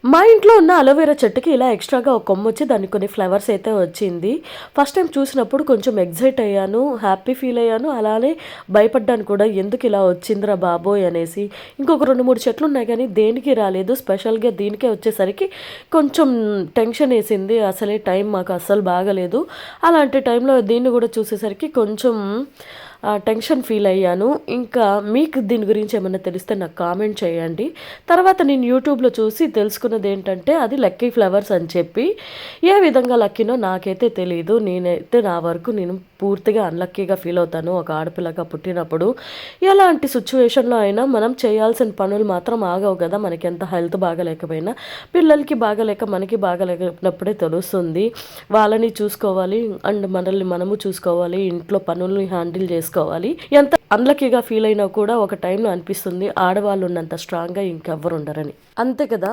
మా ఇంట్లో ఉన్న అలోవెరా చెట్టుకి ఇలా ఎక్స్ట్రాగా ఒక కొమ్మ వచ్చి దానికి కొన్ని ఫ్లవర్స్ అయితే వచ్చింది. ఫస్ట్ టైం చూసినప్పుడు కొంచెం ఎక్సైట్ అయ్యాను, హ్యాపీ ఫీల్ అయ్యాను. అలానే భయపడ్డాను కూడా, ఎందుకు ఇలా వచ్చిందిరా బాబోయ్ అనేసి. ఇంకొక 2, 3 చెట్లు ఉన్నాయి కానీ దేనికి రాలేదు. స్పెషల్గా దీనికే వచ్చేసరికి కొంచెం టెన్షన్ వేసింది. అసలే టైం మాకు అస్సలు బాగలేదు. అలాంటి టైంలో దీన్ని కూడా చూసేసరికి కొంచెం టెన్షన్ ఫీల్ అయ్యాను. ఇంకా మీకు దీని గురించి ఏమన్నా తెలిస్తే నాకు కామెంట్ చేయండి. తర్వాత నేను యూట్యూబ్లో చూసి తెలుసుకున్నది ఏంటంటే, అది లక్కీ ఫ్లవర్స్ అని చెప్పి. ఏ విధంగా లక్కీనో నాకైతే తెలియదు. నేనైతే నా వరకు నేను పూర్తిగా అన్లక్కీగా ఫీల్ అవుతాను ఒక ఆడపిల్లగా పుట్టినప్పుడు. ఎలాంటి సిచ్యువేషన్లో అయినా మనం చేయాల్సిన పనులు మాత్రం ఆగవు కదా. మనకి ఎంత హెల్త్ బాగాలేకపోయినా, పిల్లలకి బాగాలేక మనకి బాగాలేకపోయినప్పుడే తెలుస్తుంది. వాళ్ళని చూసుకోవాలి అండ్ మనల్ని మనము చూసుకోవాలి, ఇంట్లో పనుల్ని హ్యాండిల్ చేసుకోవాలి. ఎంత అన్లక్కీగా ఫీల్ అయినా కూడా ఒక టైంలో అనిపిస్తుంది, ఆడవాళ్ళు ఉన్నంత స్ట్రాంగ్గా ఇంకెవ్వరు ఉండరని. అంతే కదా.